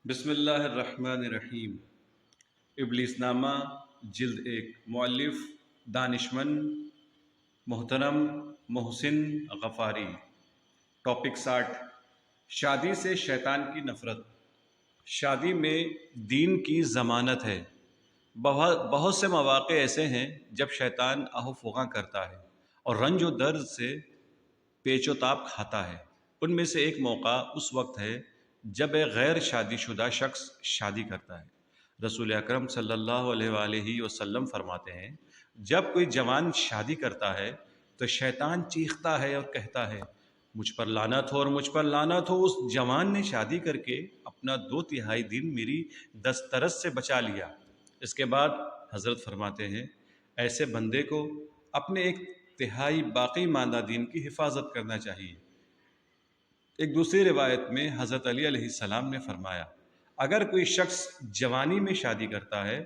بسم اللہ الرحمن الرحیم۔ ابلیس نامہ جلد 1، مؤلف دانشمند محترم محسن غفاری۔ ٹاپک 60، شادی سے شیطان کی نفرت۔ شادی میں دین کی ضمانت ہے۔ بہت سے مواقع ایسے ہیں جب شیطان آہ و فغاں کرتا ہے اور رنج و درد سے پیچ و تاب کھاتا ہے۔ ان میں سے ایک موقع اس وقت ہے جب ایک غیر شادی شدہ شخص شادی کرتا ہے۔ رسول اکرم صلی اللہ علیہ وآلہ وسلم فرماتے ہیں، جب کوئی جوان شادی کرتا ہے تو شیطان چیختا ہے اور کہتا ہے، مجھ پر لعنت ہو اور مجھ پر لعنت ہو، اس جوان نے شادی کر کے اپنا 2/3 دن میری دسترس سے بچا لیا۔ اس کے بعد حضرت فرماتے ہیں، ایسے بندے کو اپنے 1/3 باقی ماندہ دین کی حفاظت کرنا چاہیے۔ ایک دوسری روایت میں حضرت علی علیہ السلام نے فرمایا، اگر کوئی شخص جوانی میں شادی کرتا ہے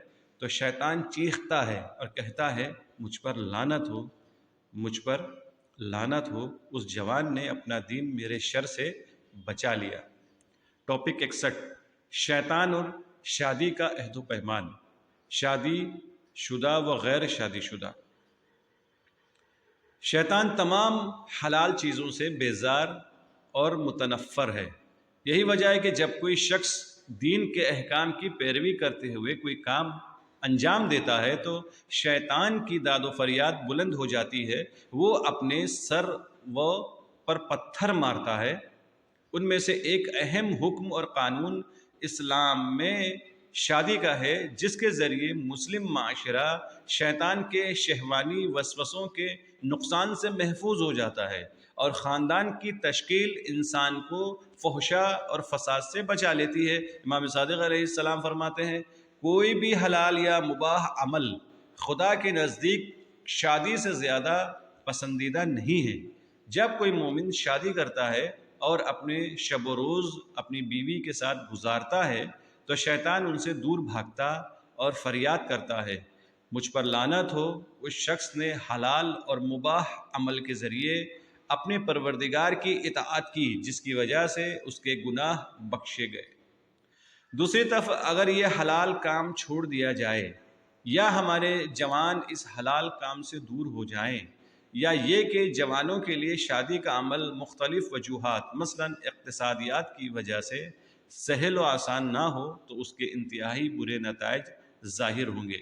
تو شیطان چیختا ہے اور کہتا ہے، مجھ پر لعنت ہو، مجھ پر لعنت ہو، اس جوان نے اپنا دین میرے شر سے بچا لیا۔ ٹاپک 61، شیطان اور شادی کا عہد و پیمان۔ شادی شدہ و غیر شادی شدہ۔ شیطان تمام حلال چیزوں سے بیزار اور متنفر ہے۔ یہی وجہ ہے کہ جب کوئی شخص دین کے احکام کی پیروی کرتے ہوئے کوئی کام انجام دیتا ہے تو شیطان کی داد و فریاد بلند ہو جاتی ہے، وہ اپنے سر پر پتھر مارتا ہے۔ ان میں سے ایک اہم حکم اور قانون اسلام میں شادی کا ہے، جس کے ذریعے مسلم معاشرہ شیطان کے شہوانی وسوسوں کے نقصان سے محفوظ ہو جاتا ہے اور خاندان کی تشکیل انسان کو فحشا اور فساد سے بچا لیتی ہے۔ امام صادق علیہ السلام فرماتے ہیں، کوئی بھی حلال یا مباح عمل خدا کے نزدیک شادی سے زیادہ پسندیدہ نہیں ہے۔ جب کوئی مومن شادی کرتا ہے اور اپنے شب و روز اپنی بیوی کے ساتھ گزارتا ہے تو شیطان ان سے دور بھاگتا اور فریاد کرتا ہے، مجھ پر لعنت ہو، اس شخص نے حلال اور مباح عمل کے ذریعے اپنے پروردگار کی اطاعت کی، جس کی وجہ سے اس کے گناہ بخشے گئے۔ دوسری طرف اگر یہ حلال کام چھوڑ دیا جائے یا ہمارے جوان اس حلال کام سے دور ہو جائیں، یا یہ کہ جوانوں کے لیے شادی کا عمل مختلف وجوہات مثلا اقتصادیات کی وجہ سے سہل و آسان نہ ہو، تو اس کے انتہائی برے نتائج ظاہر ہوں گے،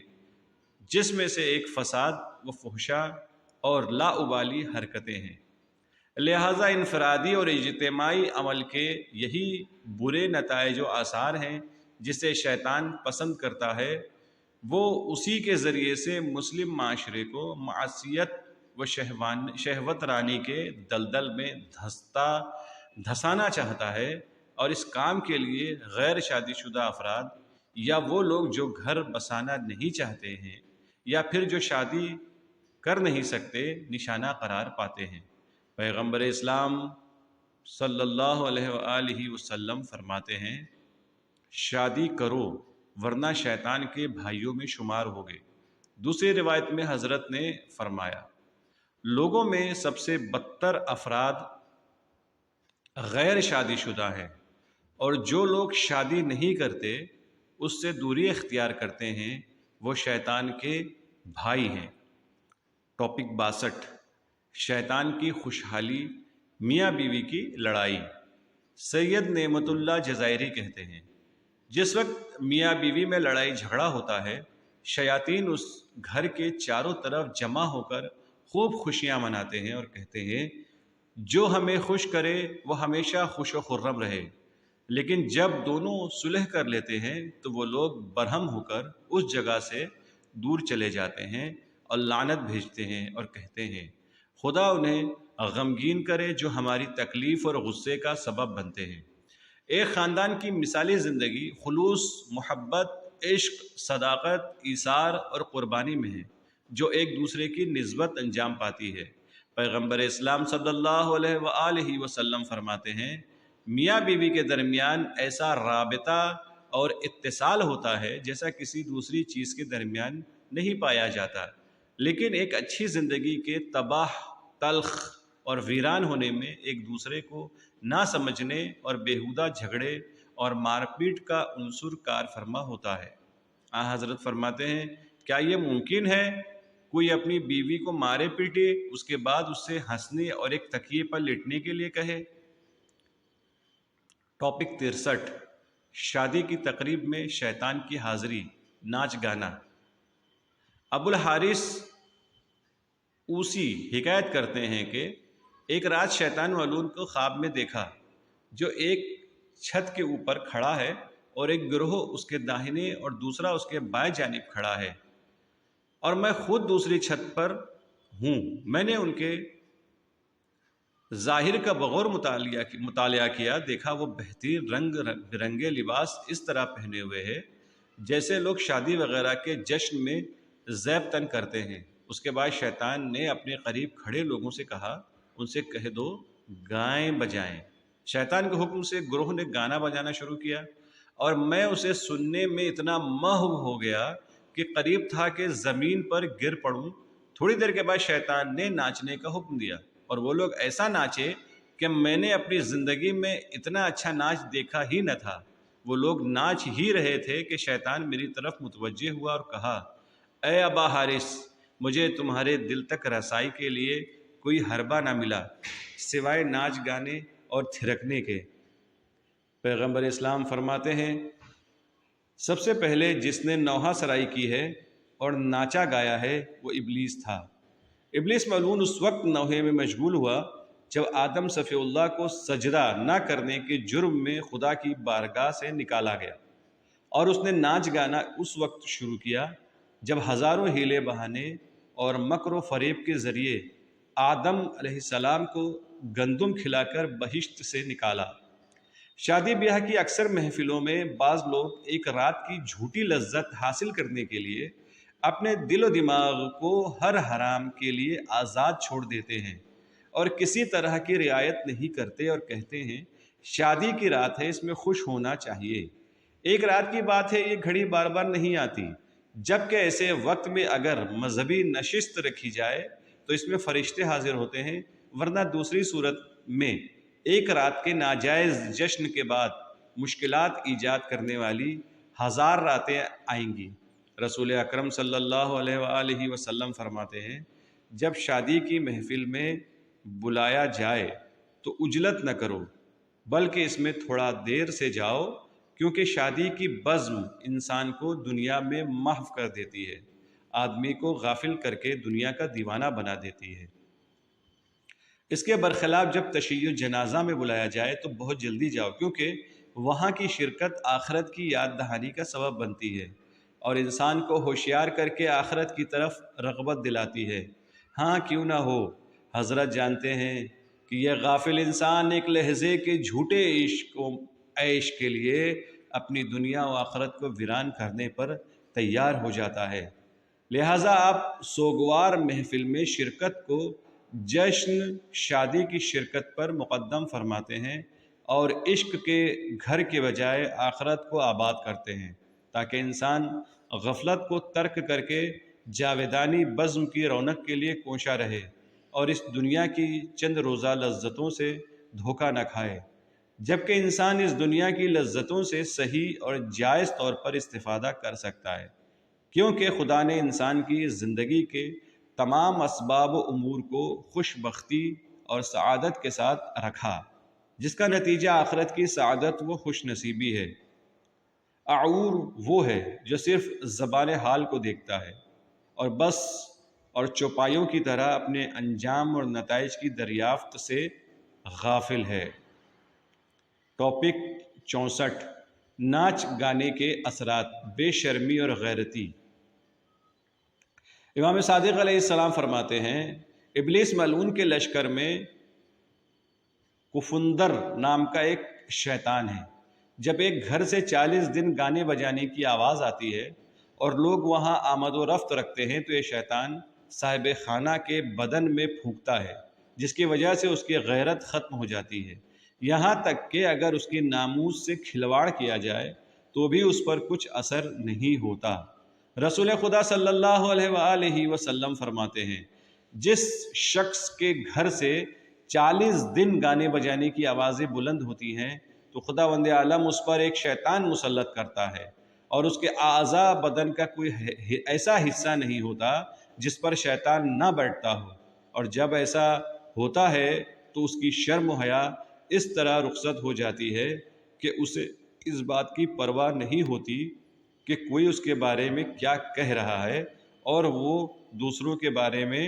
جس میں سے ایک فساد و فحشا اور لاابالی حرکتیں ہیں۔ لہٰذا انفرادی اور اجتماعی عمل کے یہی برے نتائج و آثار ہیں جسے شیطان پسند کرتا ہے، وہ اسی کے ذریعے سے مسلم معاشرے کو معصیت و شہوت رانی کے دلدل میں دھسانا چاہتا ہے، اور اس کام کے لیے غیر شادی شدہ افراد یا وہ لوگ جو گھر بسانا نہیں چاہتے ہیں یا پھر جو شادی کر نہیں سکتے نشانہ قرار پاتے ہیں۔ پیغمبر اسلام صلی اللہ علیہ وآلہ وسلم فرماتے ہیں، شادی کرو ورنہ شیطان کے بھائیوں میں شمار ہوگے۔ دوسری روایت میں حضرت نے فرمایا، لوگوں میں سب سے بدتر افراد غیر شادی شدہ ہیں، اور جو لوگ شادی نہیں کرتے اس سے دوری اختیار کرتے ہیں، وہ شیطان کے بھائی ہیں۔ ٹاپک 62، شیطان کی خوشحالی، میاں بیوی کی لڑائی۔ سید نعمت اللہ جزائری کہتے ہیں، جس وقت میاں بیوی میں لڑائی جھگڑا ہوتا ہے، شیاطین اس گھر کے چاروں طرف جمع ہو کر خوب خوشیاں مناتے ہیں اور کہتے ہیں، جو ہمیں خوش کرے وہ ہمیشہ خوش و خرم رہے۔ لیکن جب دونوں صلح کر لیتے ہیں تو وہ لوگ برہم ہو کر اس جگہ سے دور چلے جاتے ہیں اور لعنت بھیجتے ہیں اور کہتے ہیں، خدا انہیں غمگین کرے جو ہماری تکلیف اور غصے کا سبب بنتے ہیں۔ ایک خاندان کی مثالی زندگی خلوص، محبت، عشق، صداقت، ایثار اور قربانی میں ہے، جو ایک دوسرے کی نسبت انجام پاتی ہے۔ پیغمبر اسلام صلی اللہ علیہ وآلہ وسلم فرماتے ہیں، میاں بیوی کے درمیان ایسا رابطہ اور اتصال ہوتا ہے جیسا کسی دوسری چیز کے درمیان نہیں پایا جاتا، لیکن ایک اچھی زندگی کے تباہ، تلخ اور ویران ہونے میں ایک دوسرے کو نہ سمجھنے اور بیہودہ جھگڑے اور مار پیٹ کا عنصر کار فرما ہوتا ہے۔ حضرت فرماتے ہیں کیا یہ ممکن ہے کوئی اپنی بیوی کو مارے پیٹے اس کے بعد اس سے ہنسنے اور ایک تکیے پر لیٹنے کے لیے کہے؟ ٹاپک 63، شادی کی تقریب میں شیطان کی حاضری، ناچ گانا۔ ابو الحارث اوسی حکایت کرتے ہیں کہ ایک رات شیطان ملعون کو خواب میں دیکھا جو ایک چھت کے اوپر کھڑا ہے اور ایک گروہ اس کے داہنے اور دوسرا اس کے بائیں جانب کھڑا ہے، اور میں خود دوسری چھت پر ہوں۔ میں نے ان کے ظاہر کا بغور مطالعہ کیا، دیکھا وہ بہترین رنگ برنگے لباس اس طرح پہنے ہوئے ہے جیسے لوگ شادی وغیرہ کے جشن میں زیب تن کرتے ہیں۔ اس کے بعد شیطان نے اپنے قریب کھڑے لوگوں سے کہا ان سے کہہ دو گائیں بجائیں۔ شیطان کے حکم سے گروہ نے گانا بجانا شروع کیا اور میں اسے سننے میں اتنا محو ہو گیا کہ قریب تھا کہ زمین پر گر پڑوں۔ تھوڑی دیر کے بعد شیطان نے ناچنے کا حکم دیا اور وہ لوگ ایسا ناچے کہ میں نے اپنی زندگی میں اتنا اچھا ناچ دیکھا ہی نہ تھا۔ وہ لوگ ناچ ہی رہے تھے کہ شیطان میری طرف متوجہ ہوا اور کہا اے ابا حارث، مجھے تمہارے دل تک رسائی کے لیے کوئی حربہ نہ ملا سوائے ناچ گانے اور تھرکنے کے۔ پیغمبر اسلام فرماتے ہیں سب سے پہلے جس نے نوحہ سرائی کی ہے اور ناچا گایا ہے وہ ابلیس تھا۔ ابلیس ملعون اس وقت نوحے میں مشغول ہوا جب آدم صفی اللہ کو سجدہ نہ کرنے کے جرم میں خدا کی بارگاہ سے نکالا گیا، اور اس نے ناچ گانا اس وقت شروع کیا جب ہزاروں ہیلے بہانے اور مکر و فریب کے ذریعے آدم علیہ السلام کو گندم کھلا کر بہشت سے نکالا۔ شادی بیاہ کی اکثر محفلوں میں بعض لوگ ایک رات کی جھوٹی لذت حاصل کرنے کے لیے اپنے دل و دماغ کو ہر حرام کے لیے آزاد چھوڑ دیتے ہیں اور کسی طرح کی رعایت نہیں کرتے اور کہتے ہیں شادی کی رات ہے، اس میں خوش ہونا چاہیے۔ ایک رات کی بات ہے، یہ گھڑی بار بار نہیں آتی، جبکہ ایسے وقت میں اگر مذہبی نشست رکھی جائے تو اس میں فرشتے حاضر ہوتے ہیں، ورنہ دوسری صورت میں ایک رات کے ناجائز جشن کے بعد مشکلات ایجاد کرنے والی ہزار راتیں آئیں گی۔ رسول اکرم صلی اللہ علیہ وآلہ وسلم فرماتے ہیں جب شادی کی محفل میں بلایا جائے تو عجلت نہ کرو بلکہ اس میں تھوڑا دیر سے جاؤ، کیونکہ شادی کی بزم انسان کو دنیا میں محو کر دیتی ہے، آدمی کو غافل کر کے دنیا کا دیوانہ بنا دیتی ہے۔ اس کے برخلاف جب تشیع جنازہ میں بلایا جائے تو بہت جلدی جاؤ، کیونکہ وہاں کی شرکت آخرت کی یاد دہانی کا سبب بنتی ہے اور انسان کو ہوشیار کر کے آخرت کی طرف رغبت دلاتی ہے۔ ہاں کیوں نہ ہو، حضرت جانتے ہیں کہ یہ غافل انسان ایک لحظے کے جھوٹے عشق و عیش کے لیے اپنی دنیا و آخرت کو ویران کرنے پر تیار ہو جاتا ہے، لہٰذا آپ سوگوار محفل میں شرکت کو جشن شادی کی شرکت پر مقدم فرماتے ہیں اور عشق کے گھر کے بجائے آخرت کو آباد کرتے ہیں، تاکہ انسان غفلت کو ترک کر کے جاویدانی بزم کی رونق کے لیے کوشاں رہے اور اس دنیا کی چند روزہ لذتوں سے دھوکہ نہ کھائے، جبکہ انسان اس دنیا کی لذتوں سے صحیح اور جائز طور پر استفادہ کر سکتا ہے، کیونکہ خدا نے انسان کی زندگی کے تمام اسباب و امور کو خوش بختی اور سعادت کے ساتھ رکھا، جس کا نتیجہ آخرت کی سعادت و خوش نصیبی ہے۔ اعور وہ ہے جو صرف زبان حال کو دیکھتا ہے اور بس اور چوپایوں کی طرح اپنے انجام اور نتائج کی دریافت سے غافل ہے۔ ٹاپک 64، ناچ گانے کے اثرات، بے شرمی اور غیرتی۔ امام صادق علیہ السلام فرماتے ہیں ابلیس ملعون کے لشکر میں کفندر نام کا ایک شیطان ہے۔ جب ایک گھر سے 40 دن گانے بجانے کی آواز آتی ہے اور لوگ وہاں آمد و رفت رکھتے ہیں تو یہ شیطان صاحب خانہ کے بدن میں پھونکتا ہے، جس کی وجہ سے اس کی غیرت ختم ہو جاتی ہے، یہاں تک کہ اگر اس کی ناموس سے کھلواڑ کیا جائے تو بھی اس پر کچھ اثر نہیں ہوتا۔ رسول خدا صلی اللہ علیہ وآلہ وسلم فرماتے ہیں جس شخص کے گھر سے 40 دن گانے بجانے کی آوازیں بلند ہوتی ہیں تو خداوند عالم اس پر ایک شیطان مسلط کرتا ہے، اور اس کے اعضاء بدن کا کوئی ایسا حصہ نہیں ہوتا جس پر شیطان نہ بیٹھتا ہو، اور جب ایسا ہوتا ہے تو اس کی شرم و حیا اس طرح رخصت ہو جاتی ہے کہ اسے اس بات کی پرواہ نہیں ہوتی کہ کوئی اس کے بارے میں کیا کہہ رہا ہے اور وہ دوسروں کے بارے میں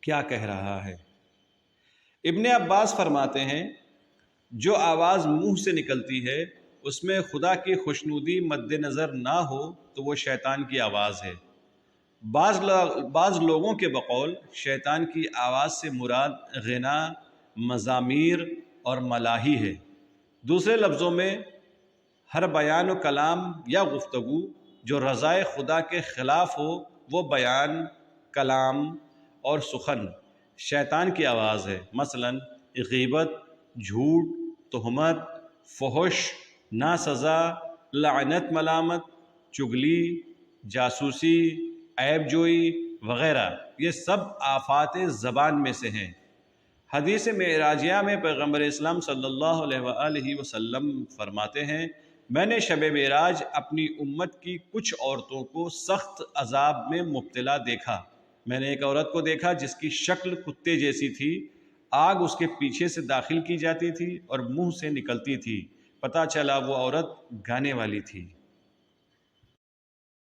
کیا کہہ رہا ہے۔ ابن عباس فرماتے ہیں جو آواز منہ سے نکلتی ہے اس میں خدا کی خوشنودی مد نظر نہ ہو تو وہ شیطان کی آواز ہے۔ بعض لوگوں کے بقول شیطان کی آواز سے مراد غنا، مزامیر اور ملاحی ہے۔ دوسرے لفظوں میں ہر بیان و کلام یا گفتگو جو رضائے خدا کے خلاف ہو وہ بیان، کلام اور سخن شیطان کی آواز ہے۔ مثلا غیبت، جھوٹ، تہمت، فحش، ناسزا، لعنت، ملامت، چغلی، جاسوسی، عیب جوئی وغیرہ، یہ سب آفات زبان میں سے ہیں۔ حدیث معراجیہ میں پیغمبر اسلام صلی اللہ علیہ وآلہ وسلم فرماتے ہیں میں نے شب معراج اپنی امت کی کچھ عورتوں کو سخت عذاب میں مبتلا دیکھا۔ میں نے ایک عورت کو دیکھا جس کی شکل کتے جیسی تھی، آگ اس کے پیچھے سے داخل کی جاتی تھی اور منہ سے نکلتی تھی، پتہ چلا وہ عورت گانے والی تھی۔